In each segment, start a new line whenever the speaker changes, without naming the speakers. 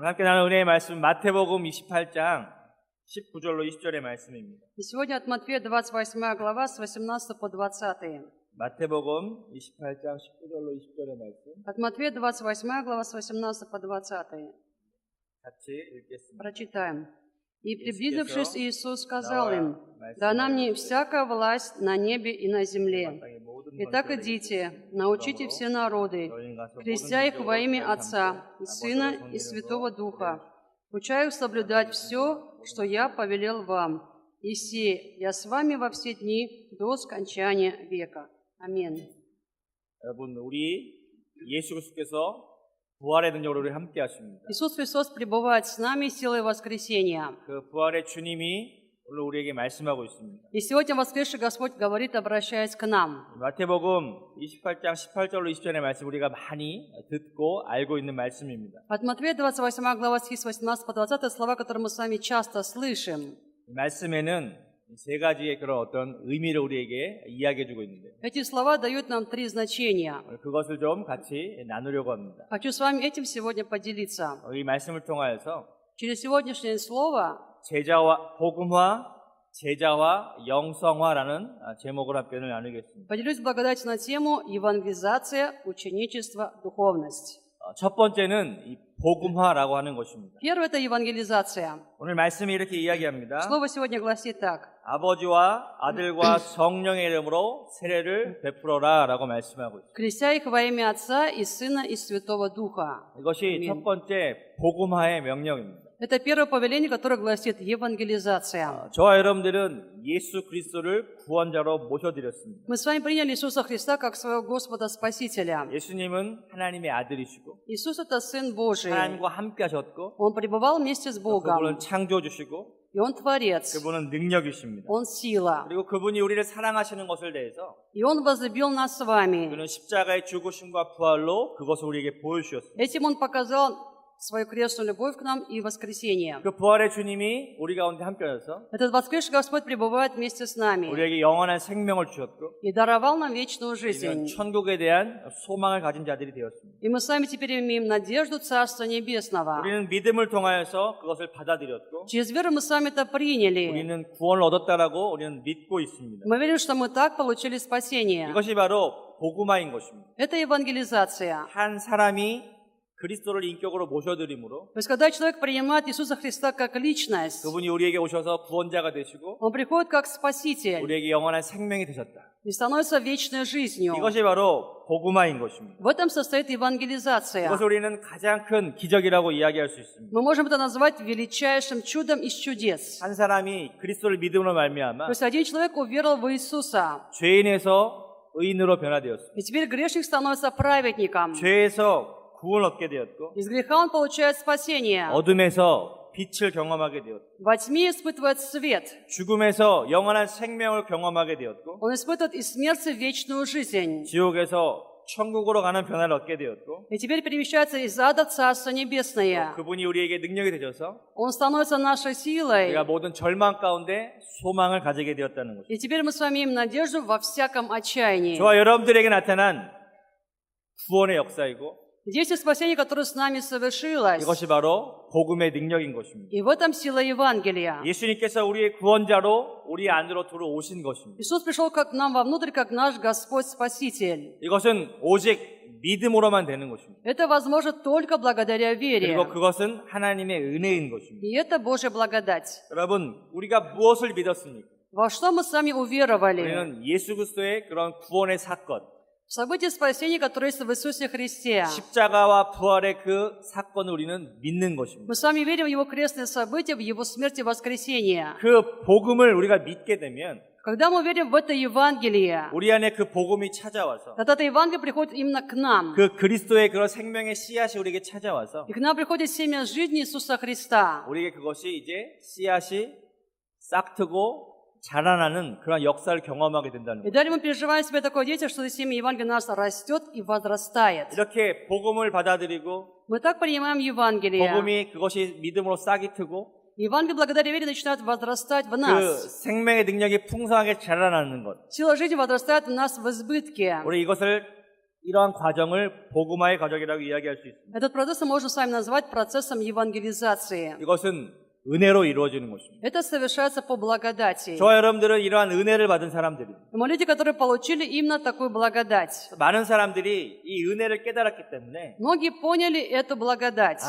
오늘 함께 나눌 은혜의 말씀 마태복음 28장 19절로 20절의 말씀입니다.
И сегодня от Матфея 28 глава с 18 по 20.
마태복음 28장 19절로 20절의 말씀
От Матфея 28 глава с 18 по 20.
같이 읽겠습니다.
Прочитаем. «И, приблизившись, Иисус сказал им: дана мне всякая власть на небе и на земле. Итак, идите, научите все народы, крестя их во имя Отца, и Сына, и Святого Духа, уча их соблюдать все, что я повелел вам. И се, я с вами во все дни до скончания века». Аминь.
여러분, 우리 예수 그리스도께서 부활의 능력으로 우리 함께 하십니다.
Иисус Христос пребывает с нами силой воскресения.
그 부활의 주님이 오늘 우리에게 말씀하고 있습니다.
И сегодня воскресший Господь говорит, обращаясь к нам.
마태복음 28장 18절로 20절의 말씀 우리가 많이 듣고 알고 있는 말씀입니다.
От Матфея 28 глава стихи с 18 по 20 слова, которые мы с вами часто слышим.
이 말씀에는 세 가지의 그런 어떤 의미를 우리에게 이야기해 주고 있는데
Эти слова дают нам три значения.
그것을 좀 같이 나누려고 합니다.
Хочу с вами этим сегодня поделиться.
이 말씀을 통하여서
Через сегодняшнее слово
제자와 복음화, 제자화, 영성화라는 제목으로 함께 나누겠습니다.
поделюсь благодатью на тему «Евангелизация, ученичество, духовность».
첫 번째는 이 복음화라고 하는 것입니다.
Первое – это евангелизация.
오늘 말씀이 이렇게 이야기합니다.
Слово сегодня гласит так.
아버지와 아들과 성령의 이름으로 세례를 베풀어라 라고 말씀하고 있습니다.
«Крестя их во имя Отца и Сына и Святого Духа».
이것이 첫 번째 복음화의 명령입니다.
Это первое повеление, которое гласит евангелизация.
저와 여러분들은 예수 그리스도를 구원자로 모셔드렸습니다.
Мы с вами приняли Иисуса Христа как своего Господа Спасителя.
예수님은 하나님의 아들이시고
Иисус – это Сын Божий.
하나님과 함께 하셨고
Он пребывал вместе с Богом.
그분은 창조주시고
И Он Творец.
그분은 능력이십니다.
Он сила.
그리고 그분이 우리를 사랑하시는 것을 대해서
И Он возлюбил нас с вами.
그는 십자가의 죽으심과 부활로 그것을 우리에게 보여주셨습니다.
Этим Он показал свою крестную любовь к нам и воскресение.
그 부활의 주님이 우리 가운데 함께 하셔서
Этот воскресший Господь пребывает вместе с нами
우리에게 영원한 생명을 주셨고
и даровал нам вечную
우리는
жизнь.
천국에 대한 소망을 가진 자들이 되었습니다.
И мы с вами теперь имеем надежду Царства Небесного.
우리는 믿음을 통하여서 그것을 받아들였고
Через веру мы с вами это приняли.
우리는 구원을 얻었다라고 우리는 믿고 있습니다.
Мы верим, что мы так получили спасение.
이것이 바로 복음화인 것입니다.
Это евангелизация.
한 사람이 그리스도를 인격으로 모셔드림으로
То есть, когда человек принимает Иисуса Христа как личность,
그분이 우리에게 오셔서 구원자가 되시고
он приходит как Спаситель
우리에게 영원한 생명이 되셨다.
и становится вечной жизнью.
이것이 바로 복음화인 것입니다.
В этом состоит евангелизация.
이것을 우리는 가장 큰 기적이라고 이야기할 수 있습니다.
Мы можем это назвать величайшим чудом из чудес.
한 사람이 그리스도를 믿음으로
То
말미암아
есть один человек уверовал в Иисуса,
죄인에서 의인으로 변화되었습니다.
и теперь грешник становится праведником.
죄에서 구원 얻게 되었고
Из греха он получает спасение.
어둠에서 빛을 경험하게 되었고
Во тьме испытывает свет.
죽음에서 영원한 생명을 경험하게 되었고
Он испытывает из смерти вечную жизнь.
지옥에서 천국으로 가는 변화를 얻게 되었고
И теперь перемещается из ада в Царство Небесное.
그분이 우리에게 능력이 되셔서
Он становится нашей силой.
우리가 모든 절망 가운데 소망을 가지게 되었다는 것입니다.
И теперь мы с вами имеем надежду во всяком отчаянии.
저와 여러분들에게 나타난 구원의 역사이고
Действие спасения, которое с нами совершилось.
이것이 바로 복음의 능력인 것입니다.
И в этом сила Евангелия.
예수님께서 우리의 구원자로 우리 안으로 들어오신 것입니다.
Иисус пришел к нам вовнутрь, как наш Господь Спаситель.
이것은 오직 믿음으로만 되는 것입니다.
Это возможно только благодаря вере.
그리고 그것은 하나님의 은혜인 것입니다.
И это Божья благодать.
여러분, 우리가 무엇을 믿었습니까?
Во что мы с вами уверовали?
우리는 예수 그리스도의 그런 구원의 사건,
В событие спасения, которое есть в Иисусе Христе.
십자가와 부활의 그 사건을 우리는 믿는 것입니다.
Мы с вами верим в Его крестное событие, в Его смерть и воскресение.
그 복음을 우리가 믿게 되면
Когда мы верим в это Евангелие,
우리 안에 그 복음이 찾아와서
тогда это Евангелие приходит именно к нам.
그 그리스도의 그런 생명의 씨앗이 우리에게 찾아와서
И к нам приходит семя жизни Иисуса Христа.
우리에게 그것이 이제 씨앗이 싹트고 자라나는 그런 역사를 경험하게 된다는
И
거예요.
далее мы переживаем себе такое действие, что семя Евангелия у нас растет и возрастает.
이렇게 복음을 받아들이고
Мы так принимаем Евангелие.
복음이 그것이 믿음으로 싹이 트고
Евангелие благодаря вере начинает возрастать в
그
нас.
생명의 능력이 풍성하게 자라나는 것.
Сила жизни возрастает в нас в избытке.
우리 이것을 이러한 과정을 복음화의 과정이라고 이야기할 수 있습니다.
Этот процесс мы можем с вами назвать процессом евангелизации.
이것은 은혜로 이루어지는 것입니다.
Это совершается по благодати.
저와 여러분들은 이러한 은혜를 받은 사람들입니다.
Мы люди, которые получили именно такую благодать.
많은 사람들이 이 은혜를 깨달았기 때문에
Многие поняли эту благодать.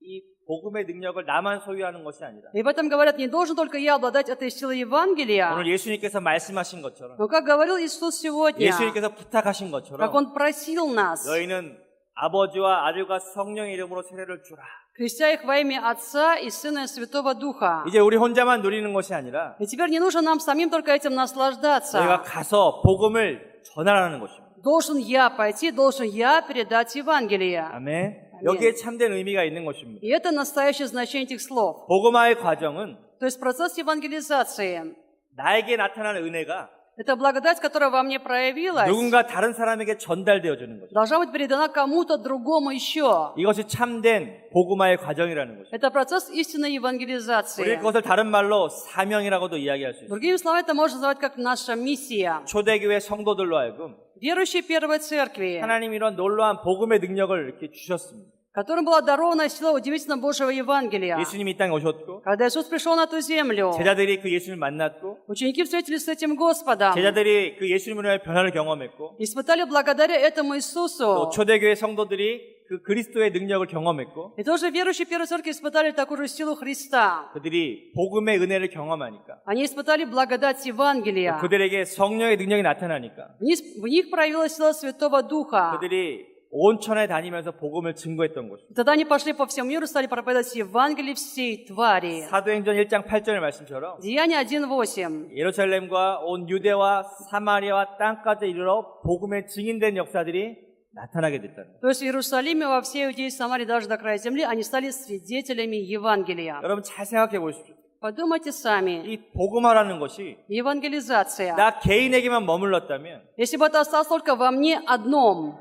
이 복음의 능력을 나만 소유하는 것이 아니라
И в этом говорят, не должен только я обладать этой силой Евангелия.
오늘 예수님께서 말씀하신 것처럼
Но как говорил Иисус сегодня,
예수님께서 부탁하신
как
것처럼
Он просил нас,
너희는 아버지와 아들과 성령의 이름으로 세례를 주라.
крестя их во имя Отца и Сына и Святого Духа.
이제 우리 혼자만 누리는 것이 아니라
И теперь не нужно нам самим только этим
너희가
наслаждаться.
가서 복음을 전하라는 것입니다.
Должен я пойти, должен я передать Евангелие.
아멘. 여기에 참된 의미가 있는 것입니다.
И это настоящее значение этих слов.
복음화의 과정은
То есть процесс евангелизации.
나에게 나타나는 은혜가
Это благодать, которая во мне проявилась,
누군가 다른 사람에게 전달되어지는 거죠.
должна быть передана кому-то другому еще.
이것이 참된 복음화의 과정이라는 것이죠.
Это процесс истинной
우리
евангелизации.
그것을 다른 말로 사명이라고도 이야기할 수 있어요.
Другими словами, это можно назвать как наша миссия.
초대교회 성도들로 하여금
Верующие первой церкви,
하나님이 이런 놀라운 복음의 능력을 이렇게 주셨습니다.
которым была дарована сила удивительно Божьего Евангелия.
예수님이 이 땅에 오셨고
Когда Иисус пришел на эту землю,
제자들이 그 예수님을 만났고
ученики встретились с этим Господом,
제자들이 그 예수님으로 인해 변화를 경험했고
испытали благодаря этому
또
Иисусу.
초대교회 성도들이 그 그리스도의 능력을 경험했고
И тоже верующие первой церкви испытали такую же силу Христа.
그들이 복음의 은혜를 경험하니까
Они испытали благодать Евангелия.
그들에게 성령의 능력이 나타나니까
В них проявилась сила Святого Духа.
그들이 온 천에 다니면서 복음을 증거했던 것입니다.
Тогда они пошли по всему миру, стали проповедовать Евангелие всей твари.
사도행전 1장 8절의 말씀처럼
Деяния 1:8.
예루살렘과 온 유대와 사마리아와 땅까지 이르러 복음의 증인된 역사들이 나타나게 됐다는 거예요.
То есть в Иерусалиме, во всей Иудее и Самарии, даже до края земли, они стали свидетелями Евангелия.
여러분 잘 생각해 보십시오.
Подумайте сами.
이 복음화라는 것이
Евангелизация.
나 개인에게만 머물렀다면
Если бы это осталось только во мне одном,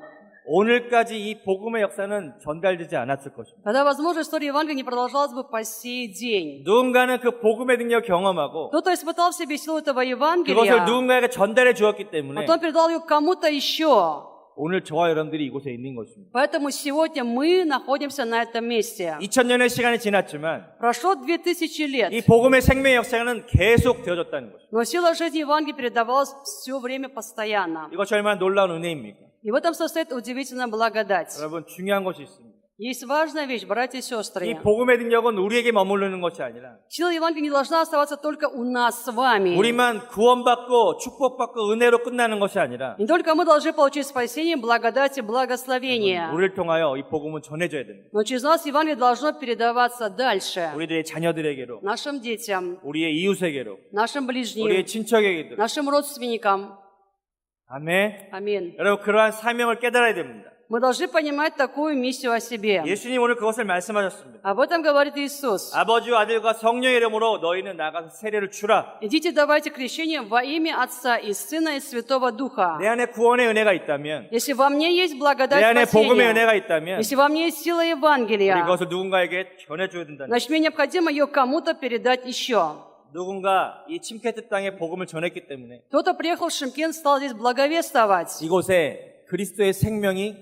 오늘까지 이 복음의 역사는 전달되지 않았을 것입니다.
тогда, возможно, история Евангелия не продолжалась бы по сей день.
누군가는 그 복음의 능력을 경험하고
Кто-то испытал в себе силу этого
그것을
Евангелия,
누군가에게 전달해 주었기 때문에
потом передал ее кому-то еще.
오늘 저와 여러분들이 이곳에 있는 것입니다.
Поэтому сегодня мы находимся на этом месте.
2000년의 시간이 지났지만
Прошло 2000
이
лет,
복음의 생명의 역사는 계속 되어졌다는 것입니다.
но сила жизни Евангелия передавалась все время постоянно.
이것이 얼마나 놀라운 은혜입니까?
И в этом состоит удивительная благодать.
여러분 중요한 것이 있습니다.
Есть важная вещь, братья и
이
сестры.
복음의 능력은 우리에게 머무르는 것이 아니라
Сила Евангелия не должна оставаться только у нас с вами.
우리만 구원받고 축복받고 은혜로 끝나는 것이 아니라
Не только мы должны получить спасение, благодать и благословение,
우리를 통하여 이 복음은 전해져야 됩니다.
но через нас Евангелие должно передаваться дальше.
우리들의 자녀들에게로,
Нашим детям,
우리의 이웃에게로,
нашим
우리의
ближним,
친척에게로.
нашим родственникам.
아멘.
Аминь.
여러분 그러한 사명을 깨달아야 됩니다.
Мы должны понимать такую миссию о себе.
예수님 오늘 그것을 말씀하셨습니다.
Об этом говорит Иисус.
아버지와 아들과 성령의 이름으로 너희는 나가서 세례를 주라.
Идите, давайте крещение во имя Отца и Сына и Святого Духа.
내 안에 구원의 은혜가 있다면,
Если во мне есть
내
благодать
안에 복음의
спасения,
은혜가 있다면
если во мне есть сила
우리
Евангелия,
그것을 누군가에게 전해줘야 된다는 거예요.
значит, мне необходимо ее кому-то передать еще.
누군가 이 침케트 땅에 복음을 전했기 때문에
Кто-то приехал в Шымкент, стал здесь благовествовать.
이곳에 그리스도의 생명이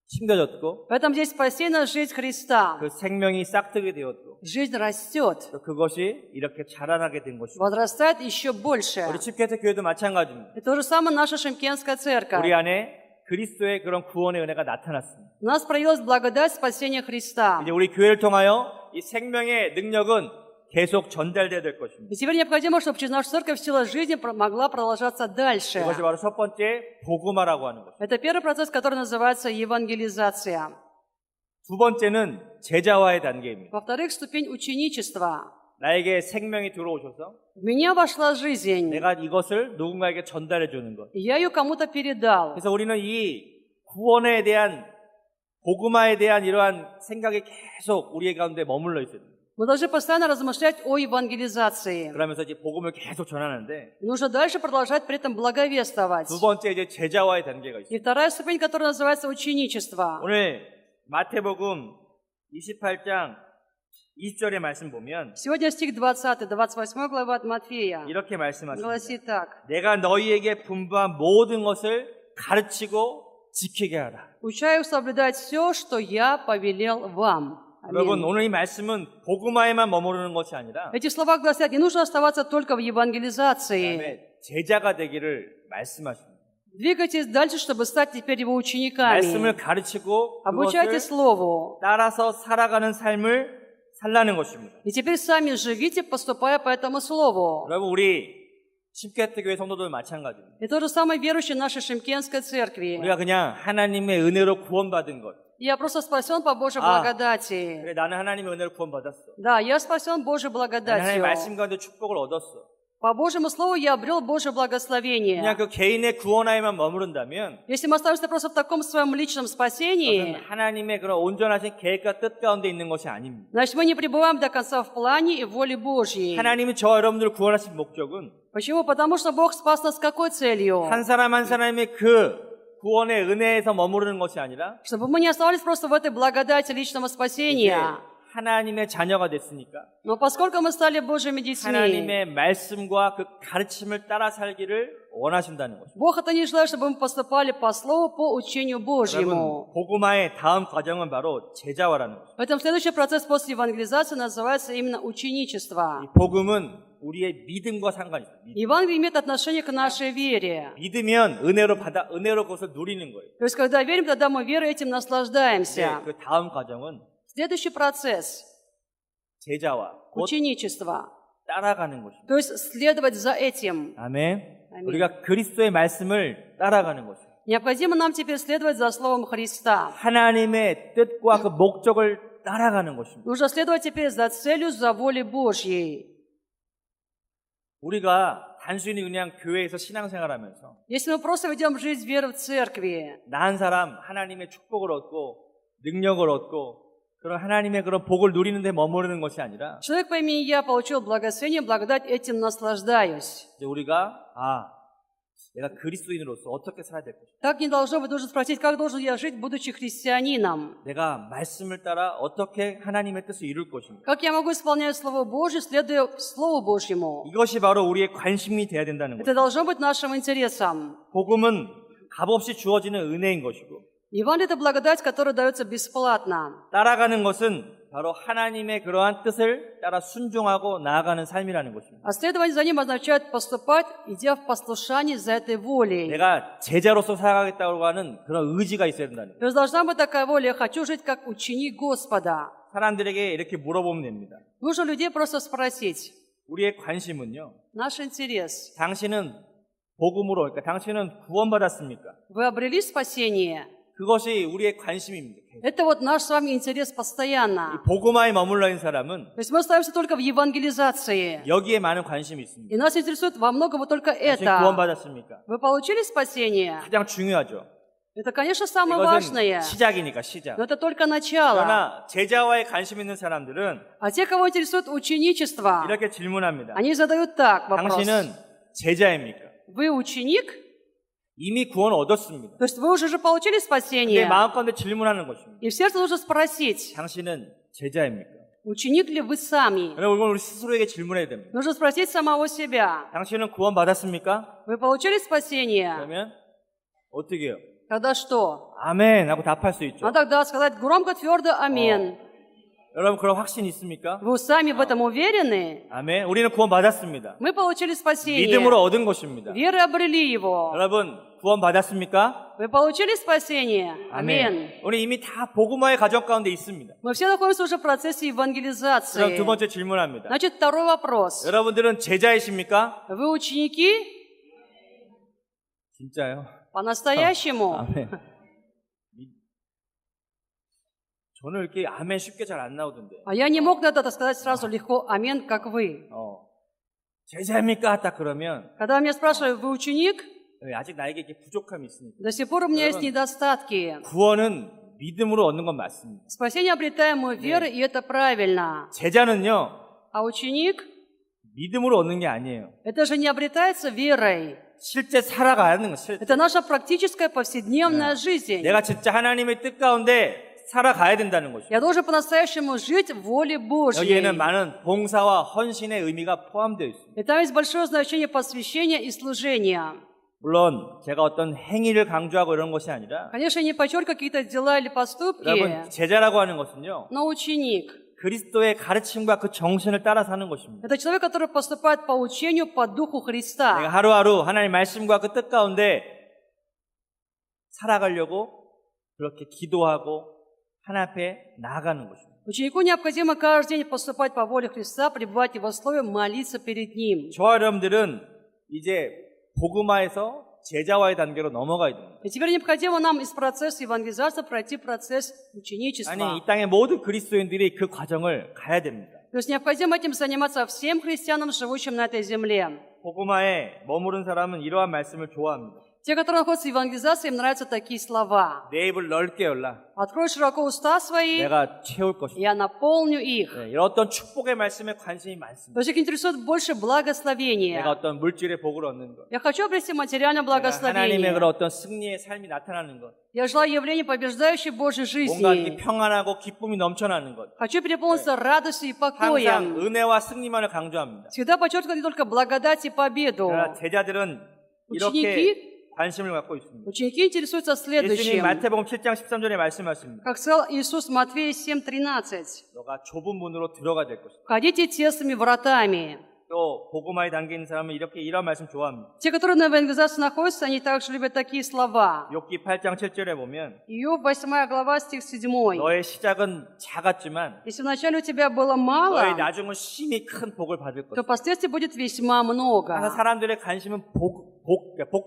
심겨졌고
Поэтому здесь спасена жизнь Христа.
그 생명이 싹트게 되었고
Жизнь растет,
또 그것이 이렇게 자라나게 된 것입니다.
возрастает еще больше.
우리 침케트 교회도 마찬가지입니다.
И то же самое наша Шымкентская церковь.
우리 안에 그리스도의 그런 구원의 은혜가 나타났습니다.
У нас проявилась благодать спасения Христа.
이제 우리 교회를 통하여 이 생명의 능력은 계속 전달돼야 될 것입니다.
И теперь необходимо, чтобы через нашу церковь сила жизни могла продолжаться дальше.
이것이 바로 첫 번째 복음화라고 하는 것입니다.
Это первый процесс, который называется евангелизация.
두 번째는 제자화의 단계입니다.
Во-вторых, ступень ученичества.
나에게 생명이 들어오셔서
В меня вошла жизнь,
내가 이것을 누군가에게 전달해 주는 것.
и я ее кому-то передал.
그래서 우리는 이 구원에 대한 복음화에 대한 이러한 생각이 계속 우리의 가운데 머물러 있어요.
Мы должны постоянно размышлять о евангелизации.
그러면서 이제 복음을 계속 전하는데
Нужно дальше продолжать при этом благовествовать.
두 번째 이제 제자화의 단계가 있어요.
И вторая ступень, которая называется ученичество.
오늘 마태복음 28장 20절의 말씀 보면
Сегодня стих 20, 28 глава от Матфея.
이렇게 말씀하십니다.
Гласит так.
내가 너희에게 분부한 모든 것을 가르치고 지키게 하라.
Уча их соблюдать все, что я повелел вам.
여러분,
Аминь.
오늘 이 말씀은 복음화에만 머무르는 것이 아니라
Эти слова гласят, не нужно оставаться только в евангелизации.
그다음에 제자가 되기를 말씀하십니다.
Двигайтесь дальше, чтобы стать теперь его
말씀을
учениками.
가르치고
Обучайте
그것을
Слову.
따라서 살아가는 삶을 살라는 것입니다.
И теперь сами живите, поступая по этому Слову.
여러분, 우리 십계특교회 성도들 마찬가지입니다.
И то же самое верующие нашей Шимкенской церкви.
우리가 그냥 하나님의 은혜로 구원받은 것.
Я просто спасен по Божьей
А.
благодати.
그래, 나는 하나님의 은혜로 구원받았어.
Да, я спасен Божьей
나는 하나님의
благодатью.
말씀 가운데 축복을 얻었어.
По Божьему Слову я обрел Божье
그냥
благословение.
그 개인의 구원하에만 머무른다면
Если мы оставимся просто в таком своем личном
그것은
спасении,
하나님의 그런 온전하신 계획과 뜻 가운데 있는 것이 아닙니다.
значит, мы не пребываем до конца в плане и воле Божьей.
하나님이 저와 여러분들을 구원하신 목적은
Почему? Потому что Бог спас нас с какой целью?
한 사람 한 사람의 그 구원의 은혜에서 머무르는 것이 아니라
Чтобы мы не оставались просто в этой благодати личного
이제
спасения.
하나님의 자녀가 됐으니까
Но поскольку мы стали Божьими детьми,
하나님의 말씀과 그 가르침을 따라 살기를 원하신다는 것입니다.
Бог это не желает, чтобы мы поступали по Слову, по учению Божьему.
여러분, 복음화의 다음 과정은 바로 제자화라는 것입니다.
Поэтому следующий процесс после евангелизации называется именно ученичество.
이 복음은 우리의 믿음과 상관이 있어요.
Евангелие имеет отношение к нашей вере.
믿으면 은혜로 그것을 누리는 거예요.
То есть, когда верим, тогда мы верой этим
이제
наслаждаемся.
그 다음 과정은
Следующий процесс
제자화, 곧
ученичество.
따라가는 것입니다.
То есть, следовать за этим.
아멘.
아멘.
우리가 그리스도의 말씀을 따라가는 것입니다.
Необходимо нам теперь следовать за Словом Христа.
하나님의 뜻과 그 목적을 따라가는 것입니다.
Нужно следовать теперь за целью, за волей Божьей.
우리가 단순히 그냥 교회에서 신앙생활하면서
Если мы просто ведем жизнь веры в церкви,
나 한 사람 하나님의 축복을 얻고 능력을 얻고 그런 하나님의 그런 복을 누리는 데 머무르는 것이 아니라
человек по имени я получил благословение, благодать, этим наслаждаюсь.
이제 우리가 내가 그리스도인으로서 어떻게 살아야 될 것인가?
Так не должно быть. Нужно спросить, как должен я жить, будучи христианином?
내가 말씀을 따라 어떻게 하나님의 뜻을 이룰 것인가?
Как я могу исполнять Слово Божье, следуя Слову Божьему?
이것이 바로 우리의 관심이 돼야 된다는
Это
거죠.
должно быть нашим интересом.
복음은 값없이 주어지는 은혜인 것이고
Евангелие – это благодать, которая дается бесплатно.
따라가는 것은 바로 하나님의 그러한 뜻을 따라 순종하고 나아가는 삶이라는 것입니다.
А следование за ним означает поступать, идя в послушании за этой волей.
내가 제자로서 살아가겠다고 하는 그런 의지가 있어야 된다는 거예요.
То есть должна быть такая воля. Я хочу жить как ученик Господа.
사람들에게 이렇게 물어보면 됩니다.
Нужно людей просто спросить.
우리의 관심은요.
Наш интерес.
당신은 복음으로, 그러니까 당신은 구원받았습니까?
Вы обрели спасение?
그것이 우리의 관심입니다.
Это вот наш с вами интерес постоянно.
이 복음화에 머물러 있는 사람은
То есть мы остаемся только в евангелизации.
여기에 많은 관심이 있습니다.
И нас интересует во многом вот только
당신
это.
구원받았습니까?
Вы получили спасение?
가장 중요하죠.
Это, конечно, самое
이것은
важное.
시작이니까 시작.
Но это только начало.
그러나 제자화에 관심 있는 사람들은
А те, кого интересует ученичество,
이렇게 질문합니다.
они задают так вопрос.
당신은 제자입니까?
Вы ученик?
이미 구원 얻었습니다.
То есть вы уже же получили
내
спасение?
마음 가운데 질문하는 것입니다.
И в сердце нужно спросить,
당신은 제자입니까?
ученик ли вы сами?
여러분, 이건 우리 스스로에게 질문해야 됩니다.
Нужно спросить самого себя.
당신은 구원 받았습니까?
Вы получили спасение?
그러면 어떻게 해요?
Тогда что?
아멘 하고 답할 수 있죠.
А тогда сказать громко, твердо «Амин».
여러분, 그런 확신 있습니까?
Вы сами в этом уверены?
아멘. 우리는 구원 받았습니다.
Мы получили спасение.
믿음으로 얻은 것입니다.
Верой обрели его.
여러분, 구원 받았습니까?
Вы получили спасение? Аминь.
우리 이미 다 복음화의 과정 가운데 있습니다.
Мы все находимся уже в процессе
그럼
евангелизации.
두 번째 질문합니다.
Значит, второй вопрос.
여러분들은 제자이십니까?
Вы ученики?
진짜요?
По-настоящему?
아멘. 저는 이렇게 아멘 쉽게 잘 안 나오던데.
А я не мог на это сказать сразу легко «Амин», как вы.
제자입니까? 딱 그러면
Когда меня спрашивают, вы ученик?
아직 나에게 이렇게 부족함이 있으니까.
До сих пор у меня есть недостатки.
구원은 믿음으로 얻는 건 맞습니다.
Спасение обретаем мы верой, и это правильно.
제자는요,
А ученик?
믿음으로 얻는 게 아니에요.
Это же не обретается верой.
실제 살아가는 거, 실제.
Это наша практическая повседневная жизнь.
내가 진짜 하나님의 뜻 가운데 살아가야 된다는 것이죠.
Я должен по-настоящему жить в воле Божьей.
여기에는 많은 봉사와 헌신의 의미가 포함되어 있습니다.
И там есть большое значение посвящения и служения.
물론 제가 어떤 행위를 강조하고 이런 것이 아니라
Конечно, я не подчеркиваю какие-то дела или поступки,
여러분 제자라고 하는 것은요.
но ученик.
그리스도의 가르침과 그 정신을 따라 사는 것입니다.
Это человек, который поступает по учению, по духу
내가
Христа.
하루하루 하나님의 말씀과 그 뜻 가운데 살아가려고 그렇게 기도하고 하나님 앞에 나아가는 것입니다.
Ученику необходимо каждый день поступать по воле Христа, пребывать в Его Слове, молиться перед Ним.
저와 여러분들은 이제 복음화에서 제자와의 단계로 넘어가야 됩니다.
И теперь необходимо нам из процесса евангелизации пройти процесс ученичества.
아니, 이 땅의 모든 그리스도인들이 그 과정을 가야 됩니다.
То есть необходимо этим заниматься всем христианам, живущим на этой земле.
복음화에 머무른 사람은 이러한 말씀을 좋아합니다.
Те, которые находятся в евангелизации, им нравятся такие слова.
내 입을 넓게 열라.
Открой широко уста свои,
내가 채울 것이다.
я наполню их.
네, 이런 어떤 축복의 말씀에 관심이 많습니다.
То есть их интересует больше
내가
благословения.
어떤 물질의 복을 얻는 것.
Я хочу обрести материальное
내가 하나님의
благословение.
그런 어떤 승리의 삶이 나타나는 것.
Я желаю явления побеждающей Божьей
뭔가 이렇게
жизни.
평안하고 기쁨이 넘쳐나는 것.
Хочу переполниться радостью и
항상
покоем.
은혜와 승리만을 강조합니다.
Всегда подчеркиваю не только благодать и победу.
그러나 제자들은 이렇게
Ученики,
관심을 갖고 있습니다.
ученики интересуются
예수님
следующим.
마태복음 7장 13절에 말씀하십니다.
Как сказал Иисус в Матфея 7:13.
너가 좁은 문으로 들어가야 될 것이다.
Входите тесными вратами.
또 복음화에 담겨 있는 사람은 이렇게 이런 말씀 좋아합니다.
Те, которые на евангелизации находятся, они также любят такие слова.
욥기 8장 7절에 보면
Иов, 8 глава, стих 7.
너의 시작은 작았지만
Если вначале у тебя было
너의
мало,
나중은 심히 큰 복을 받을
то
것이다.
впоследствии будет весьма
항상
много.
사람들의 관심은 복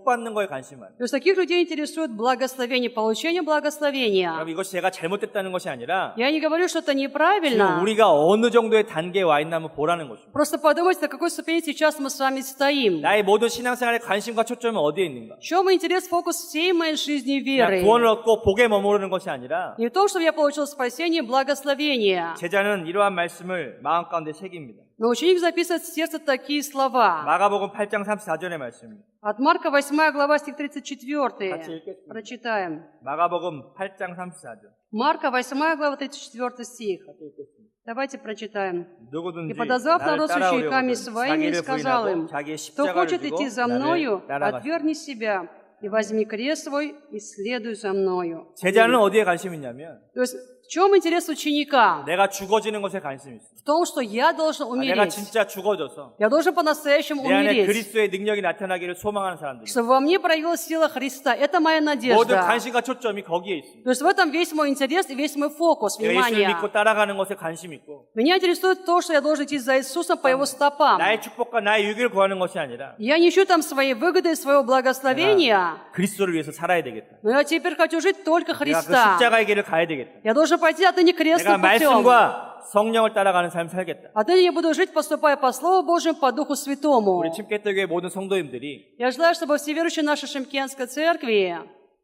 받는 거에 관심이 많아요.
То есть таких людей интересует благословение, получение благословения.
그럼 이것이 제가 잘못됐다는 것이 아니라
Я не говорю, что это
지금
неправильно.
우리가 어느 정도의 단계에 와 있나 한번 보라는 것입니다.
Просто подумайте, на какой ступени сейчас мы с вами стоим.
나의 모든 신앙생활의 관심과 초점은 어디에 있는가?
В чем интерес, фокус всей моей жизни
그냥
веры?
구원을 얻고 복에 머무르는 것이 아니라
Не то, чтобы я получил спасение, благословение.
제자는 이러한 말씀을 마음 가운데 새깁니다.
Но ученик записывает в сердце такие слова.
마가복음 8장 34절의 말씀입니다.
От Марка 8 глава, стих
같이
34.
읽겠습니다.
Прочитаем.
마가복음 8장 34절.
Марка 8 глава, 34 стих.
같이 읽겠습니다.
Давайте прочитаем.
누구든지
И, подозвав
나를
народ с
따라오려거든
учениками своими,
자기를
сказал
부인하고
им,
자기의
кто
십자가를
хочет
지고
идти за
나를
мною,
따라가시라.
отвергни себя и возьми крест свой и следуй за мною.
제자는 어디에 관심이 있냐면
То есть, в чем интерес ученика?
내가 죽어지는 것에 관심이 있어요.
В том, что я должен
내가
умереть.
진짜 죽어져서
Я должен по-настоящему
내 안에
умереть.
그리스도의 능력이 나타나기를 소망하는 사람들.
Чтобы во мне проявилась сила Христа. Это моя
모든
надежда.
관심과 초점이 거기에 있습니다.
То есть в этом весь мой интерес и весь мой фокус
내가 예수를
внимания.
믿고 따라가는 것에 관심이 있고
Меня интересует то, что я должен идти за Иисусом по Его стопам.
나의 축복과 나의 유익을 구하는 것이 아니라
Я не ищу там своей выгоды и своего благословения,
그리스도를 위해서 살아야 되겠다.
но я теперь хочу жить только
내가 그
Христа.
십자가의 길을 가야 되겠다.
Я должен пойти отныне
내가
крестным путем.
말씀과 성령을 따라가는 삶 살겠다.
Отныне я буду жить, поступая по Слову Божьему, по Духу Святому.
우리 침깨뜨교의 모든 성도님들이
Я желаю, чтобы все верующие нашей Шимкенской церкви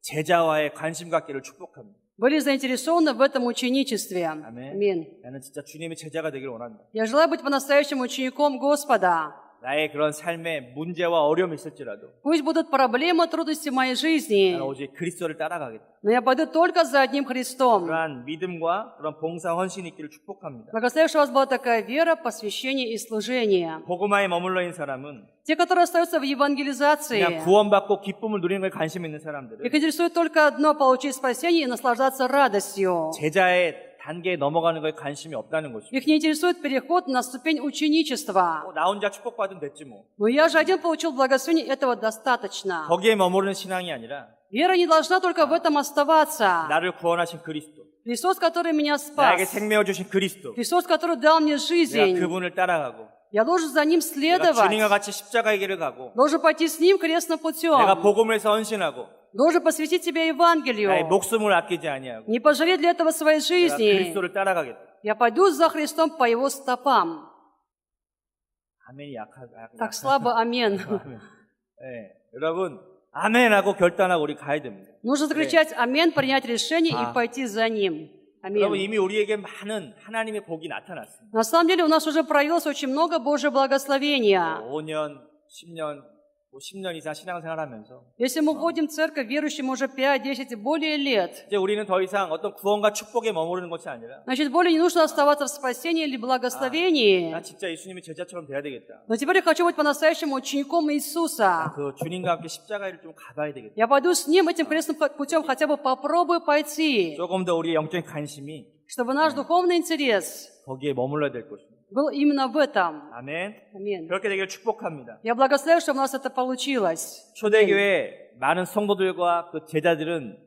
제자와의 관심 갖기를 축복합니다.
были заинтересованы в этом ученичестве.
아멘.
Аминь.
나는 진짜 주님의 제자가 되기를 원한다.
Я желаю быть по-настоящему учеником Господа.
나의 그런 삶에 문제와 어려움이 있을지라도
Пусть будут проблемы, трудности в моей жизни,
나는 오직 그리스도를 따라가겠다.
но я пойду только за одним Христом.
그러한 믿음과 그런 봉사 헌신이 있기를 축복합니다.
Благословив, что у вас была такая вера, посвящение и служение.
복음화에 머물러 있는 사람은
Те, которые остаются в евангелизации,
그냥 구원받고 기쁨을 누리는 것에 관심 있는 사람들은
их интересует только одно — получить спасение и наслаждаться радостью.
제자의 단계에 넘어가는 것에 관심이 없다는 것입니다.
Их не интересует переход на ступень ученичества.
나 혼자 축복받으면 됐지 뭐.
Но я же один получил благословение, этого достаточно.
거기에 머무르는 신앙이 아니라
Вера не должна только в этом оставаться.
나를 구원하신 그리스도,
Христос, который меня
나에게
спас,
생명을 주신 그리스도,
Христос, который дал мне
내가
жизнь,
그분을 따라가고
я должен за Ним
내가
следовать,
주님과 같이 십자가의 길을 가고
должен пойти с Ним крестным
내가
путем,
복음을 해서 헌신하고
должен посвятить себя
나의
Евангелию,
목숨을 아끼지 아니하고
не пожалеть для этого своей
내가
жизни.
그리스도를 따라가겠다.
Я пойду за Христом по Его стопам.
아멘이 약하다.
Так слабо, амин.
네, 여러분 아멘하고 결단하고 우리 가야 됩니다.
Нужно закричать амин, принять решение и пойти за Ним.
여러분
Аминь.
이미 우리에게 많은 하나님의 복이 나타났습니다.
На самом деле у нас уже проявилось очень много Божьего благословения.
5년, 10년, 뭐 10년 이상 신앙생활하면서
Если мы ходим в церковь, верующим уже 5, 10 и более лет,
이제 우리는 더 이상 어떤 구원과 축복에 머무르는 것이 아니라
значит, более не нужно оставаться в спасении или благословении.
나 진짜 예수님의 제자처럼 돼야 되겠다.
Но теперь я хочу быть по-настоящему учеником Иисуса.
그 주님과 함께 십자가를 좀 가봐야 되겠다.
Я пойду с Ним этим крестным путем, хотя бы попробую пойти,
조금 더 우리의 영적인 관심이
чтобы наш духовный интерес
거기에 머물러야 될 것입니다.
был именно в этом.
아멘.
Аминь.
그렇게 되기를 축복합니다.
Я благословляю, чтобы у нас это получилось.
초대교회 많은 성도들과 그 제자들은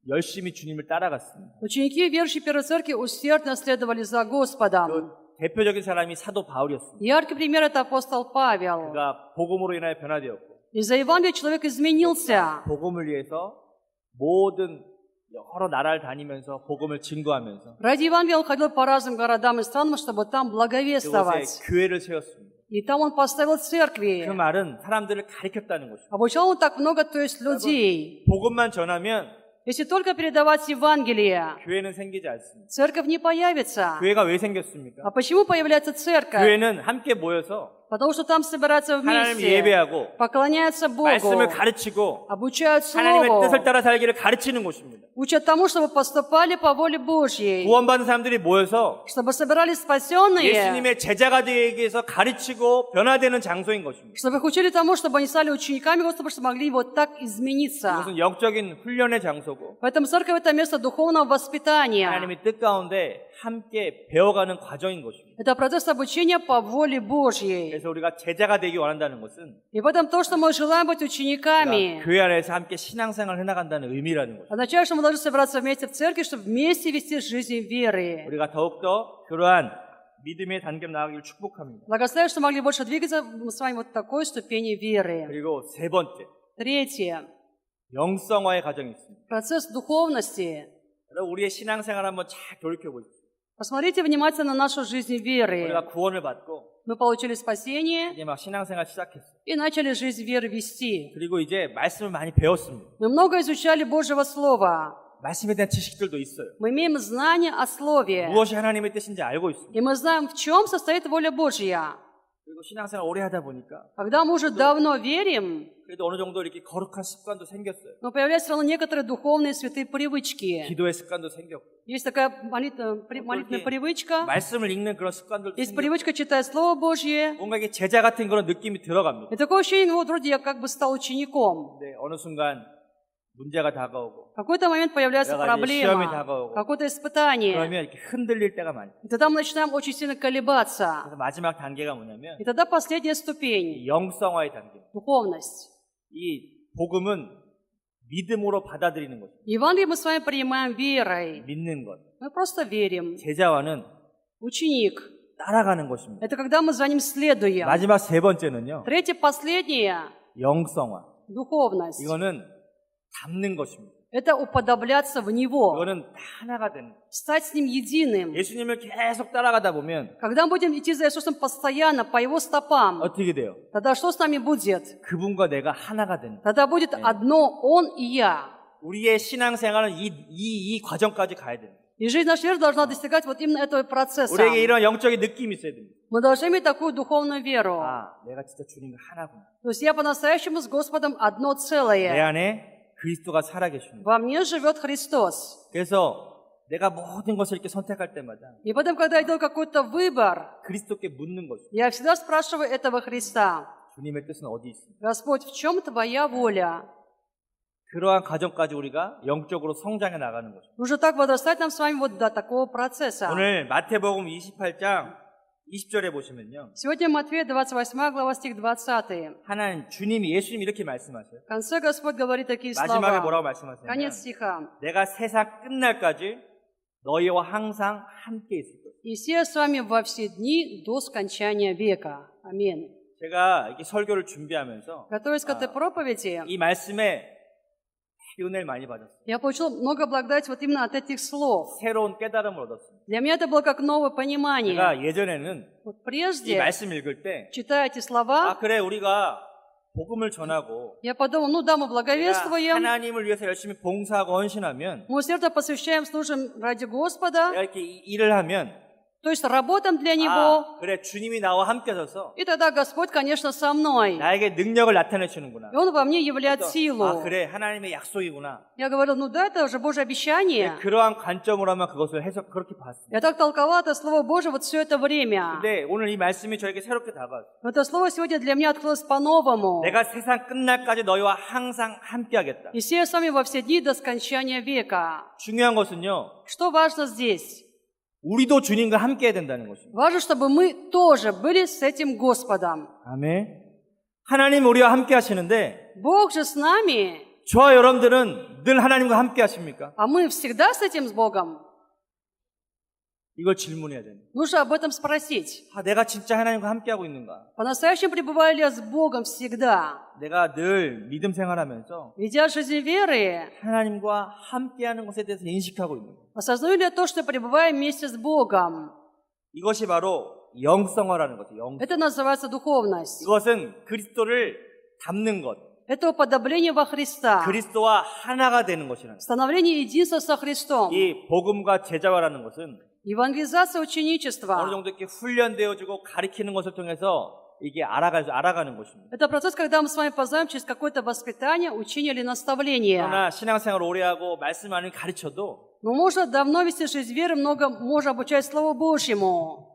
열심히 주님을 따라갔습니다.
Ученики, верующие Первой Церкви, усердно следовали за Господом.
그 대표적인 사람이 사도 바울이었습니다.
Яркий пример — это апостол Павел.
그가 복음으로 인하여 변화되었고
Из-за Евангелия человек изменился.
복음을 위해서 모든 여러 나라를 다니면서 복음을 증거하면서
Ради Евангелия он ходил по разным городам и странам, чтобы там
그곳에
благовествовать.
교회를 세웠습니다.
И там он поставил
그
церкви.
말은 사람들을 가르쳤다는 것입니다.
Обучал он так много, то есть людей.
복음만 전하면
Если только передавать Евангелие,
교회는 생기지 않습니다.
церковь не появится.
교회가 왜 생겼습니까?
А почему появляется церковь?
교회는 함께 모여서
Потому что там собираются
하나님
вместе,
예배하고
поклоняются Богу,
말씀을 가르치고
обучают
하나님의
Слову,
뜻을 따라 살기를 가르치는 곳입니다.
учат тому, чтобы поступали по воле Божьей,
구원받은 사람들이 모여서
чтобы собирались спасенные,
예수님의 제자가 되기 위해서 가르치고 변화되는 장소인 것입니다.
чтобы их учили тому, чтобы они стали учениками Господа, чтобы могли вот так измениться.
이것은 영적인 훈련의 장소고
Поэтому церковь — это место духовного воспитания.
하나님의 뜻 가운데 함께 배워가는 과정인 것입니다.
Это процесс обучения по воле Божьей.
그래서 우리가 제자가 되기 원한다는 것은
И поэтому то, что мы желаем быть
우리가
учениками,
교회 안에서 함께 신앙생활을 해나간다는 의미라는 것입니다.
означает, что мы должны собираться вместе в церкви, чтобы вместе вести жизнь веры.
우리가 더욱더 그러한 믿음의 단계로 나가기를 축복합니다.
Благословляю, что могли больше двигаться мы с вами вот такой ступени веры.
그리고 세 번째,
Третье.
영성화의 과정이 있습니다.
Процесс духовности.
여러분, 우리의 신앙생활 한번 잘 돌이켜 보십시오.
Посмотрите внимательно на нашу жизнь веры.
우리가 구원을 받고
Мы получили спасение
이제 막 신앙생활 시작했어요.
и начали жизнь веры вести.
그리고 이제 말씀을 많이 배웠습니다.
Мы много изучали Божьего Слова.
말씀에 대한 지식들도 있어요.
Мы имеем знание о Слове.
무엇이 하나님의 뜻인지 알고 있습니다.
И мы знаем, в чем состоит воля Божья.
그리고 신앙생활 오래 하다 보니까
Когда мы уже давно верим,
그래도 어느 정도 이렇게 거룩한 습관도 생겼어요.
но появляются все равно некоторые духовные святые привычки.
기도의 습관도 생겼고
Есть такая молитвенная привычка.
말씀을 읽는 그런 습관들도
Есть
생겼고
привычка читать Слово Божье.
뭔가 이게 제자 같은 그런 느낌이 들어갑니다.
И такое ощущение, вот вроде я как бы стал учеником.
근데 어느 순간 문제가 다가오고
В какой-то момент появляется
여러 가지 시험이
проблема,
다가오고
какое-то испытание.
그러면 이렇게 흔들릴 때가 많아요.
И тогда мы начинаем очень сильно колебаться.
그래서 마지막 단계가 뭐냐면
И тогда последняя ступень
이 영성화의 단계.
— духовность.
이 복음은 믿음으로 받아들이는 거죠.
Евангелие мы с вами принимаем верой.
믿는 것.
Мы просто верим.
제자와는
Ученик
따라가는 것입니다.
— это когда мы за ним следуем.
마지막 세 번째는요.
Третье, последнее
영성화.
— духовность.
이거는 닮는 것입니다.
Это уподобляться в Него,
이거는 다 하나가 되는 거예요.
стать с Ним единым.
예수님을 계속 따라가다 보면
Когда мы будем идти за Иисусом постоянно, по Его стопам,
어떻게 돼요?
тогда что с нами будет?
그분과 내가 하나가 되는 거예요.
Тогда будет одно Он и Я.
우리의 신앙생활은 이 과정까지 가야 돼요.
И жизнь наша веры должна достигать вот именно этого процесса.
우리에게 이런 영적인 느낌이 있어야 됩니다.
Мы должны иметь такую духовную веру.
아, 내가 진짜 주님과 하나구나.
То есть я по-настоящему с Господом одно
내
целое.
안에 그리스도가 살아계십니다.
Во мне живет Христос.
그래서 내가 모든 것을 이렇게 선택할 때마다
И потом, когда я делаю какой-то выбор,
그리스도께 묻는 거죠.
я всегда спрашиваю этого Христа:
주님의 뜻은 어디 있습니까?
Господь, в чем Твоя воля?
그러한 과정까지 우리가 영적으로 성장해 나가는 거죠.
Нужно так возрастать нам с вами вот до такого процесса.
오늘 마태복음 28장 20절에 보시면요.
Сегодня Матфея 28 глава, стих 20.
하나님, 주님이, 예수님이 이렇게 말씀하세요.
В конце Господь говорит такие
마지막에
слова.
뭐라고 말씀하세요?
Конец стиха.
내가 세상 끝날까지 너희와 항상 함께 있을 거예요.
«И сия с вами во все дни до скончания века». Аминь.
제가 이렇게 설교를 준비하면서
Готовясь к этой проповеди,
이 말씀에 은혜를 많이 받았어요.
я получил много благодати вот именно от этих слов.
새로운 깨달음을 얻었습니다.
Для меня это было как новое понимание.
제가 예전에는
Вот
이
прежде,
말씀 읽을 때
читая эти слова,
아 그래 우리가 복음을 전하고
я подумал, ну да, мы
내가
благовествуем,
하나님을 위해서 열심히 봉사하고 헌신하면
мы усердно посвящаем, служим ради Господа,
내가 이렇게 일을 하면
То есть работаем для Него,
그래 주님이 나와 함께 하셔서
и тогда Господь, конечно, со мной.
나에게 능력을 나타내 주는구나.
И Он во мне являет силу.
그래 하나님의 약속이구나.
Я говорил, ну да, это же Божье обещание.
그러한 관점으로만 그것을 해석 그렇게 봤습니다.
Я так толковал это Слово Божие вот все это время.
근데 오늘 이 말씀이 저에게 새롭게 다가왔어요.
Но это Слово сегодня для меня открылось по-новому.
내가 세상 끝날까지 너희와 항상 함께하겠다.
И сея с вами во все дни до скончания века.
중요한 것은요.
Что важно здесь?
우리도 주님과 함께해야 된다는 것입니다.
Важно, чтобы мы тоже были с этим Господом.
아멘. 하나님 우리와 함께 하시는데
Бог же с нами,
저와 여러분들은 늘 하나님과 함께 하십니까?
а мы всегда с этим с Богом.
이걸 질문해야 됩니다.
Нужно об этом спросить.
내가 진짜 하나님과 함께하고 있는가?
По-настоящему пребываю ли я с Богом всегда?
내가 늘 믿음 생활하면서
Ведя жизнь веры,
하나님과 함께하는 것에 대해서 인식하고 있는가?
осознаю ли я то, что пребываю вместе с Богом?
이것이 바로 영성화라는 거죠. 영성.
Это называется духовность.
이것은 그리스도를 닮는 것,
Это уподобление во Христа.
그리스도와 하나가 되는 것이라는 것.
Становление единства со Христом.
이 복음과 제자화라는 것은
Евангелизация
어느
ученичества.
정도 이렇게 훈련되어지고 가리키는 것을 통해서 이게 알아가는 것입니다.
Это процесс, когда мы с вами познаем через какое-то воспитание, учение или наставление.
그러나 신앙생활 오래 하고 말씀 많이 가르쳐도
Но можно давно вести жизнь веры, много можно обучать Слову Божьему.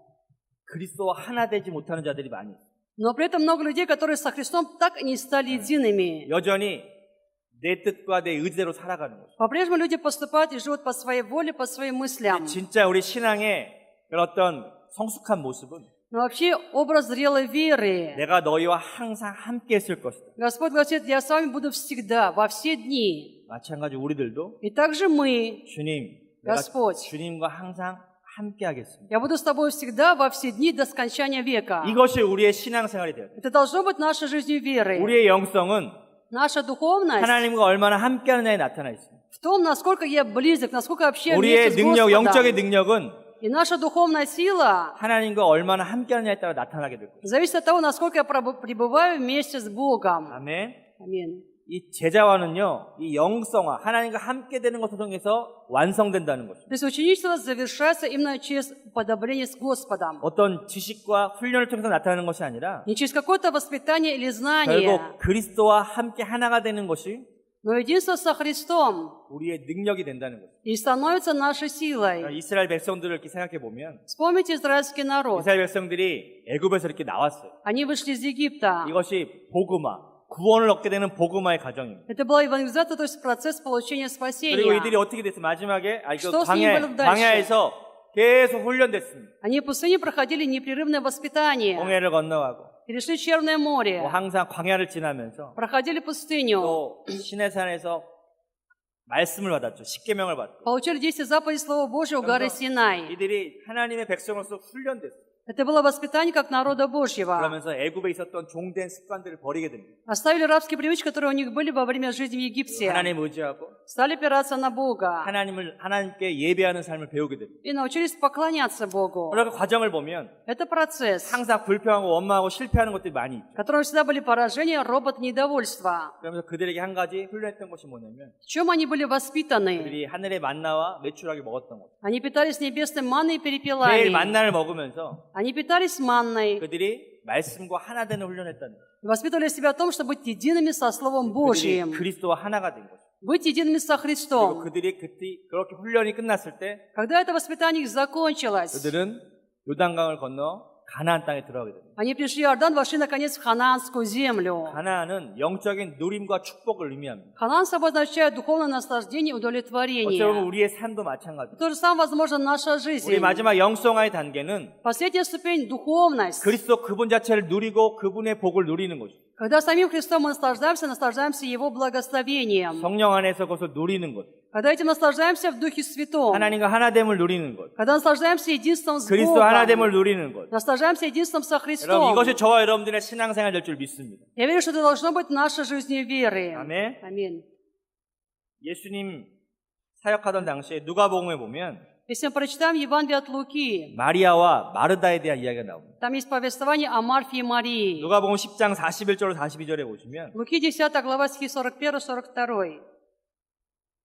그리스도와 하나 되지 못하는 자들이 많이 있어요.
Но при этом много людей, которые со Христом так и не стали едиными.
여전히 내 뜻과 내 의지대로 살아가는 거죠.
По-прежнему люди поступают и живут по своей воле, по своим мыслям.
진짜 우리 신앙의 그런 어떤 성숙한 모습은
Но вообще образ зрелой веры.
내가 너희와 항상 함께 했을 것이다.
Господь говорит, я с вами буду всегда, во все дни.
마찬가지로 우리들도
И также мы,
주님, 내가
Господь.
주님과 항상 함께 하겠습니다.
я буду с тобой всегда, во все дни до скончания века.
이것이 우리의 신앙생활이 되어야 돼요.
Это должно быть нашей жизнью веры.
우리의 영성은
Наша духовность
하나님과 얼마나 함께하느냐에 나타나 있습니다.
в том, насколько я близок, насколько вообще
우리의
вместе с
능력, 영적의
Господом.
능력은
И наша духовная сила
하나님과 얼마나 함께하느냐에 따라 나타나게 될 거예요.
зависит от того, насколько я пребываю вместе с Богом.
아멘.
Аминь.
이 제자화는요, 이 영성화, 하나님과 함께 되는 것을 통해서 완성된다는 것입니다.
То есть ученичество завершается именно через уподобление с Господом.
어떤 지식과 훈련을 통해서 나타나는 것이 아니라
Не через какое-то воспитание или знание,
결국 그리스도와 함께 하나가 되는 것이
но единство со Христом
우리의 능력이 된다는 것입니다.
и становится нашей силой.
이스라엘 백성들을 이렇게 생각해 보면
Вспомните израильский народ.
이스라엘 백성들이 애굽에서 이렇게 나왔어요.
Они вышли из Египта.
이것이 복음화, 구원을 얻게 되는 복음화의 과정입니다.
Это была евангелизация, то есть процесс получения
그리고 이들이
спасения.
어떻게 됐어요? 마지막에
Что с ними было дальше?
광야에서 계속 훈련됐습니다.
Они в пустыне проходили непрерывное воспитание.
홍해를 건너가고
Перешли Черное море.
항상 광야를 지나면서
Проходили пустыню.
또 시내산에서 말씀을 받았죠. 십계명을 받고
Получили 10 заповедей Слова Божьего у горы Синай.
이들이 하나님의 백성으로서 훈련됐어요.
Это было воспитание как народа Божьего.
그러면서 애굽에 있었던 종된 습관들을 버리게 됩니다.
Оставили рабские привычки, которые у них были во время жизни в Египте.
하나님 의지하고
Стали опираться на Бога.
하나님께 예배하는 삶을 배우게 됩니다.
И научились поклоняться Богу.
그러니까 과정을 보면
Это процесс,
항상 불평하고 원망하고 실패하는 것들이 많이 있죠.
в котором всегда были поражения, робот, недовольства.
그러면서 그들에게 한 가지 훈련했던 것이 뭐냐면
В чем они были воспитаны?
그들이 하늘의 만나와 매출하게 먹었던 것.
Они питались небесной манной и
매일
перепелами.
만나를 먹으면서
Они питались манной.
그들이 말씀과 하나 되는 훈련했다는 것.
Воспитывали себя о том, чтобы быть едиными со Словом
그들이
Божьим.
그리스도와 하나가 된 것.
Быть едиными со
그리고
Христом.
그들이 그렇게 훈련이 끝났을 때
Когда это воспитание их закончилось,
그들은 요단강을 건너 가나안 땅에 들어가게 됩니다.
они пришли в Иордан, вошли наконец в ханаанскую землю.
가나안은 영적인 누림과 축복을 의미합니다.
Ханаан собой означает духовное наслаждение и
어찌 보면
удовлетворение.
우리의 삶도 마찬가지입니다.
То же самое, возможно, наша жизнь.
우리 마지막 영성화의 단계는
Последняя ступень – духовность.
그리스도 그분 자체를 누리고 그분의 복을 누리는 것이죠.
Когда самим Христом мы наслаждаемся Его благословением.
성령 안에서 그것을 누리는 것.
Когда этим наслаждаемся в Духе Святом.
하나님과 하나됨을 누리는 것.
Когда наслаждаемся единством с
그리스도
Богом.
하나됨을 누리는 것.
Наслаждаемся единством со
여러분
Христом.
이것이 저와 여러분들의 신앙생활 될 줄 믿습니다.
Я верю, что это должно быть нашей жизнью веры.
아멘.
Аминь.
예수님 사역하던 당시에 누가복음에 보면
Если мы прочитаем Евангелие от Луки,
마리아와 마르다에 대한 이야기가 나옵니다.
там есть повествование о Марфе и Марии.
누가복음 10장 41절 42절에 보시면
Луки 10 глава стихи 41-42.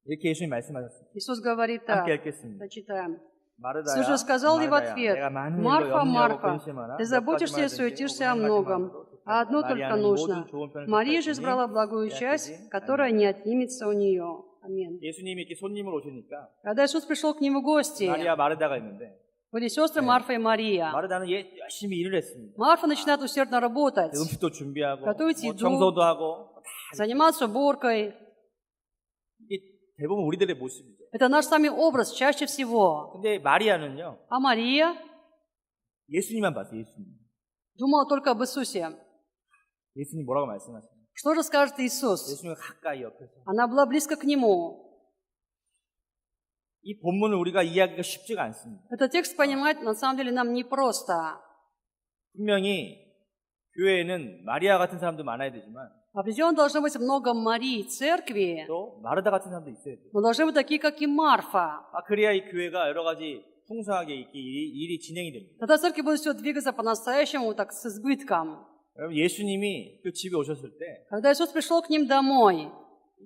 이렇게 예수님 말씀하셨습니다.
Иисус говорит так.
함께 읽겠습니다.
Прочитаем. Слушай, сказал ли в ответ: «Марфа, Марфа, ты заботишься и суетишься о многом, а одно только нужно. Мария же избрала благую часть, которая не отнимется у нее». Аминь.
예수님이 이렇게 손님을 오시니까
Когда Иисус пришел к нему в гости,
마리아 마르다가 있는데
были сестры Марфа и Мария.
마르다는 열심히 일을 했습니다.
Марфа начинает усердно работать,
음식도 준비하고
готовить
뭐
еду,
청소도 하고
заниматься уборкой.
이게 대부분 우리들의 모습이죠.
Это наш самый образ чаще всего.
근데 마리아는요.
А Мария
예수님만 봤어요. 예수님.
думала только об Иисусе.
예수님 뭐라고 말씀하시나요?
Что же скажет Иисус?
예수님 가까이 옆에서.
Она была близко к Нему.
이 본문을 우리가 이해하기가 쉽지가 않습니다.
Этот текст понимать на самом деле нам непросто.
분명히 교회에는 마리아 같은 사람도 많아야 되지만
Определенно должно быть много Марий в церкви,
또 마르다 같은 사람도 있어야 돼요.
но должны быть такие, как и Марфа.
그래야 이 교회가 여러 가지 풍성하게 일이 진행이 됩니다.
Тогда церковь будет все двигаться по-настоящему, так с избытком.
여러분 예수님이 그 집에 오셨을 때
Когда Иисус пришел к ним домой,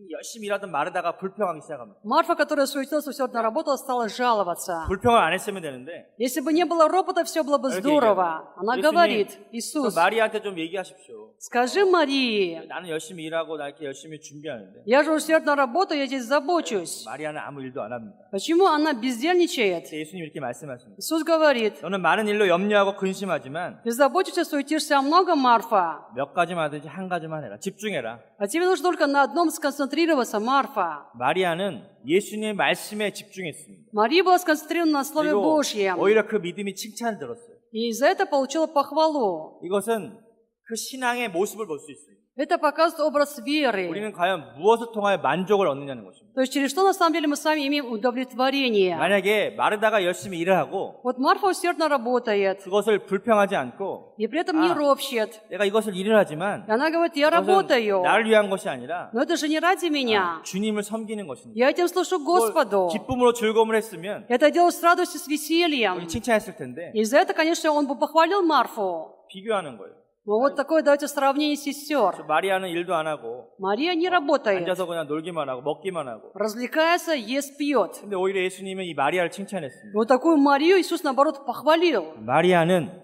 열심히 일하던 마르다가 불평하기 시작합니다.
Марфа, которая суетилась, усердно работала, стала жаловаться.
불평을 안 했으면 되는데
Если бы не было ропота, все было бы здорово. Она говорит: «Иисус,
마리아한테 좀 얘기하십시오.
скажи Марии,
나는 열심히 일하고 나 이렇게 열심히 준비하는데
я же усердно работаю, я здесь забочусь.
마리아는 아무 일도 안 합니다.
Почему она бездельничает?»
예수님 이렇게 말씀하십니다.
Иисус говорит:
너는 많은 일로 염려하고 근심하지만
«Ты заботишься, суетишься о многом, Марфа,
몇 가지만 하든지 한 가지만 해라. 집중해라.
а тебе нужно только на одном сконцентрироваться, Марфа».
마리아는 예수님의 말씀에 집중했습니다.
Мария была сконцентрирована на Слове
그리고
Божьем,
오히려 그 믿음이 칭찬을 들었어요.
и за это получила похвалу.
이것은 그 신앙의 모습을 볼 수 있어요.
Это показывает образ веры.
우리는 과연 무엇을 통하여 만족을 얻느냐는 것입니다.
То есть через что на самом деле мы с вами имеем удовлетворение.
만약에 마르다가 열심히 일을 하고
Вот Марфа усердно работает,
그것을 불평하지 않고
и при этом не ропщет.
내가 이것을 일을 하지만
И она говорит: «Я
그것은
работаю,
나를 위한 것이 아니라
но это же не ради меня.
주님을 섬기는 것입니다.
Я этим служу Господу.
기쁨으로 즐거움을 했으면
Я это делаю с радостью, с весельем».
칭찬했을 텐데
И за это, конечно, он бы похвалил Марфу.
비교하는 거예요.
Но вот такое давайте сравнение сестер.
마리아는 일도 안 하고
Мария не работает,
앉아서 그냥 놀기만 하고 먹기만 하고.
развлекается, ест, пьет.
근데 오히려 예수님은 이 마리아를 칭찬했습니다.
Вот такую Марию Иисус, наоборот, похвалил.
마리아는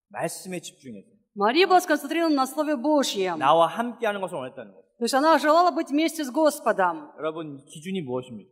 말씀에 집중해서
Мария была сконцентрирована на Слове Божьем.
나와 함께하는 것을 원했다는 거예요.
То есть она желала быть вместе с Господом.
여러분 기준이 무엇입니까?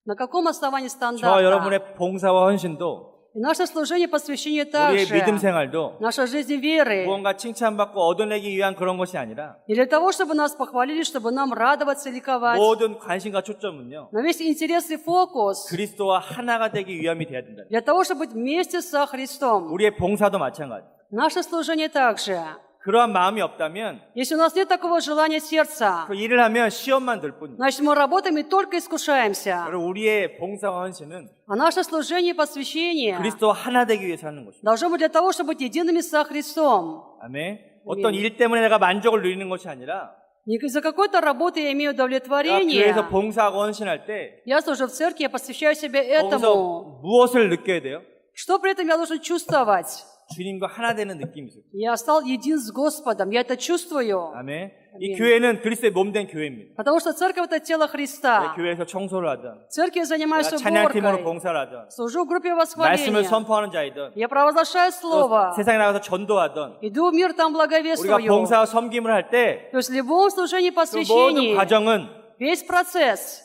На каком основании
저와
стандарта?
여러분의 봉사와 헌신도
И наше служение, посвящение
우리의 믿음
также,
생활도
наша жизнь веры,
무언가 칭찬받고 얻어내기 위한 그런 것이 아니라
не для того, чтобы нас похвалили, чтобы нам радоваться, ликовать.
모든 관심과 초점은요
Но весь интерес и фокус
그리스도와 하나가 되기 위함이 돼야 된다.
для того, чтобы быть вместе со Христом.
우리의 봉사도 마찬가지.
Наше служение также.
그러한 마음이 없다면
Если у нас нет такого желания сердца,
그 일을 하면 시험만 들 뿐이에요.
значит, мы работаем и только искушаемся.
그리고 우리의 봉사와 헌신은
А наше служение и посвящение
그리스도와 하나 되기 위해서 하는 것입니다.
должно быть для того, чтобы быть едиными со Христом.
아멘. 어떤 일 때문에 내가 만족을 누리는 것이 아니라
Не из-за какой-то работы я имею
내가
удовлетворение.
교회에서 봉사하고 헌신할 때
Я служу в церкви, я посвящаю себя этому.
거기서 무엇을 느껴야 돼요?
Что при этом я должен чувствовать?
주님과 하나 되는 느낌이 있어요.
Я стал един с Господом, я это чувствую.
아멘. 이 교회는 그리스도의 몸된 교회입니다.
Потому что церковь — это тело Христа.
교회에서 청소를 하든
В церкви я занимаюсь
내가 찬양팀으로
уборкой,
봉사를 하든
служу в группе
말씀을
восхваления.
선포하는 자이든
Я провозглашаю
또
Слово,
세상에 나가서 전도하든
иду в мир, там
우리가
благовествую.
봉사와 섬김을 할 때
То есть в любом служении,
그 모든
посвящении,
과정은
весь процесс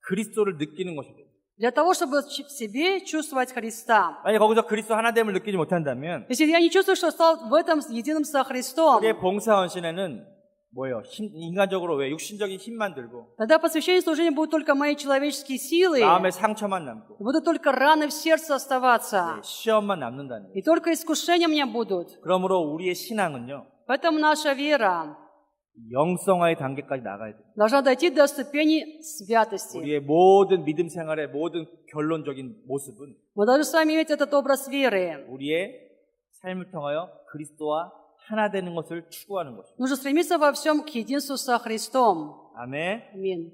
그리스도를 느끼는 것입니다.
для того, чтобы в себе чувствовать Христа.
만약 거기서 그리스도 하나됨을 느끼지 못한다면
Если я не чувствую, что стал в этом единым со Христом,
우리의 봉사 헌신에는 뭐예요? 인간적으로 왜 육신적인 힘만 들고
тогда посвящение служения будут только мои человеческие силы,
마음에 상처만 남고
будут только раны в сердце оставаться,
시험만 남는다는 거예요.
и только искушения у меня будут.
그러므로 우리의 신앙은요
Поэтому наша вера
영성화의 단계까지 나가야 돼요.
должна дойти до ступени святости.
우리의 모든 믿음 생활의 모든 결론적인 모습은
Мы должны с вами иметь этот образ веры.
우리의 삶을 통하여 그리스도와 하나 되는 것을 추구하는 것입니다.
Нужно стремиться во всем к единству со Христом.
아멘.
Аминь.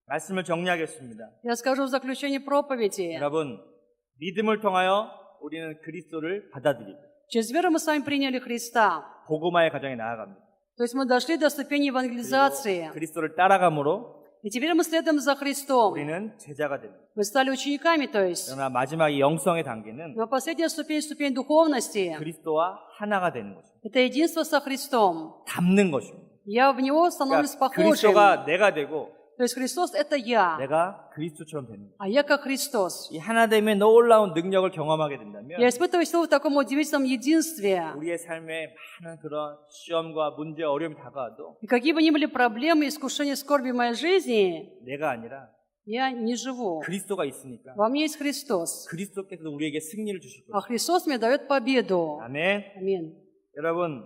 말씀을 정리하겠습니다.
Я скажу в заключении проповеди.
여러분, 믿음을 통하여 우리는 그리스도를 받아들이고
Через веру мы с вами приняли Христа.
복음화의 과정에 나아갑니다.
То есть мы дошли до ступени евангелизации.
그리스도를 따라감으로
И теперь мы следуем за Христом.
우리는 제자가 됩니다.
Мы стали учениками, то есть.
그러나 마지막 이 영성의 단계는
Но последняя ступень, ступень духовности,
그리스도와 하나가 되는 것입니다.
это единство со Христом.
닮는 것입니다.
Я в Него становлюсь
그러니까
похожим.
그리스도가 내가 되고
То есть Христос — это я,
내가 그리스도처럼 되는 거예요.
а я как Христос.
이 하나됨의 놀라운 능력을 경험하게 된다면
Я испытываю силу в таком удивительном единстве.
우리의 삶에 많은 그런 시험과 문제, 어려움이 다가와도
И какие бы ни были проблемы, искушения, скорби в моей жизни,
내가 아니라
я не живу.
그리스도가 있으니까
Во мне есть Христос.
그리스도께서 우리에게 승리를 주실
А
거예요.
Христос мне дает победу.
아멘.
Аминь.
여러분,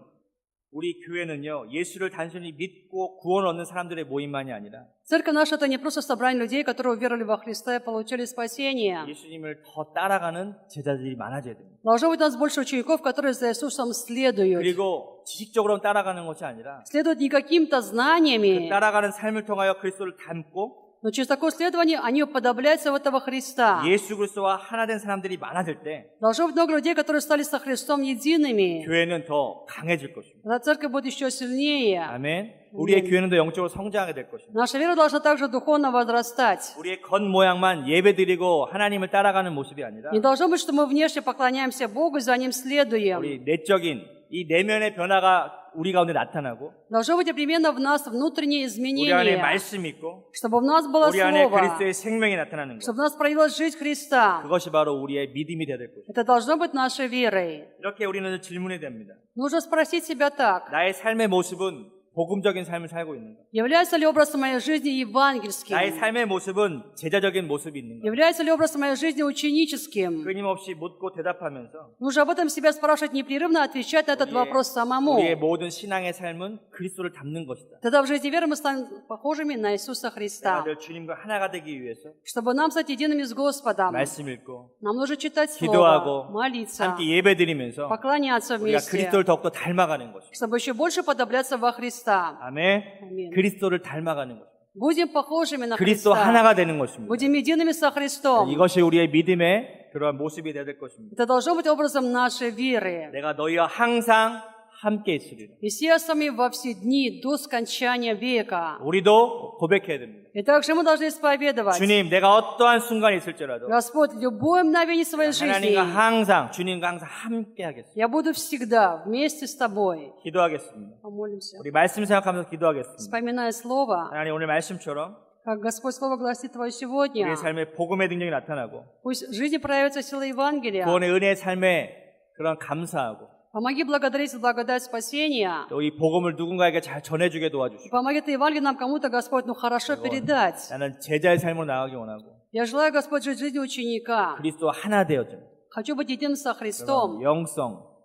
우리 교회는요, 예수를 단순히 믿고 구원 얻는 사람들의 모임만이 아니라
Церковь наша — это не просто собрание людей, которые уверовали во Христа и получили спасение.
예수님을 더 따라가는 제자들이 많아져야 됩니다.
Должно быть у нас больше учеников, которые за Иисусом следуют.
그리고 지식적으로 따라가는 것이 아니라
Следуют не какими-то
그
знаниями,
따라가는 삶을 통하여 그리스도를 닮고
но через такое следование они уподобляются в этого Христа.
예수 그리스도와 하나 된 사람들이 많아질 때
Должно быть много людей, которые стали со Христом едиными.
교회는 더 강해질 것입니다.
Тогда церковь будет еще сильнее.
아멘. 우리의 교회는 더 영적으로 성장하게 될 것입니다.
Наша вера должна также духовно возрастать.
우리의 겉모양만 예배드리고 하나님을 따라가는 모습이 아니라
Не должно быть, что мы внешне поклоняемся Богу и за Ним следуем.
우리 내적인 이 내면의 변화가 우리 가운데 나타나고
Должно быть непременно в нас внутренние
우리 안에
изменения,
말씀이 있고
чтобы в нас было
우리 안에
Слово,
그리스도의 생명이 나타나는 것.
чтобы в нас проявилась жизнь Христа.
그것이 바로 우리의 믿음이 되야 될 것입니다.
Это должно быть нашей верой.
이렇게 우리는 질문해야 됩니다.
Нужно спросить себя так.
나의 삶의 모습은 복음적인 삶을 살고 있는가?
Является ли образ моей жизни
나의
евангельским?
삶의 모습은 제자적인 모습이 있는가?
Является ли образ моей жизни ученическим?
끊임없이 묻고 대답하면서
Нужно об этом себя спрашивать непрерывно, отвечать на этот вопрос самому.
우리의 모든 신앙의 삶은 그리스도를 닮는 것이다.
Тогда в жизни веры мы станем похожими на Иисуса
내가
Христа.
늘 주님과 하나가 되기 위해서
Чтобы нам стать едиными с Господом,
말씀 읽고
нам нужно читать
기도하고
Слово, молиться,
함께 예배드리면서
поклоняться
우리가
вместе,
그리스도를 더욱더 닮아가는 것입니다.
чтобы еще больше подобляться во Христа.
아멘.
Аминь.
그리스도를 닮아가는 것입니다.
Будем похожими на
그리스도
Христа.
하나가 되는 것입니다.
Будем едиными со Христом.
이것이 우리의 믿음의 그러한 모습이 되어야 될 것입니다.
Это должно быть образом нашей веры.
내가 너희와 항상 함께 있으리라.
И все с вами во все дни до скончания века.
우리도 고백해야 됩니다.
И также мы должны исповедовать.
주님, 내가 어떠한 순간이 있을지라도
Господь, в любое мгновение своей жизни
하나님과 항상 주님과 항상 함께 하겠습니다.
я буду всегда вместе с тобой.
기도하겠습니다.
Помолимся.
우리 말씀 생각하면서 기도하겠습니다.
Вспоминая Слово,
하나님 오늘 말씀처럼
как Господь Слово гласит Твое сегодня.
우리의 삶에 복음의 능력이 나타나고
Пусть в жизни проявится сила Евангелия.
구원의 은혜의 삶에 그런 감사하고
Помоги благодарить за благодать спасения.
또 이 복음을 누군가에게 잘 전해주게 도와주시고
Помоги это Евангелие нам кому-то, Господь, хорошо передать.
나는 제자의 삶으로 나가기 원하고
Я желаю, Господь, жить жизнью ученика.
그리스도와 하나 되어져
Хочу быть единым со Христом.
영성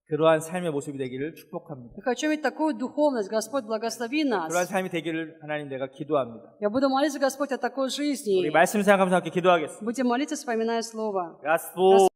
그러한 삶의 모습이 되기를 축복합니다.
Я хочу иметь такую духовность. Господь, благослови
그러한
нас.
삶이 되기를 하나님 내가 기도합니다.
Я буду молиться, Господь, о такой
우리
жизни.
말씀 생각하면서 함께 기도하겠습니다.
Будем молиться, вспоминая Слово.
가스포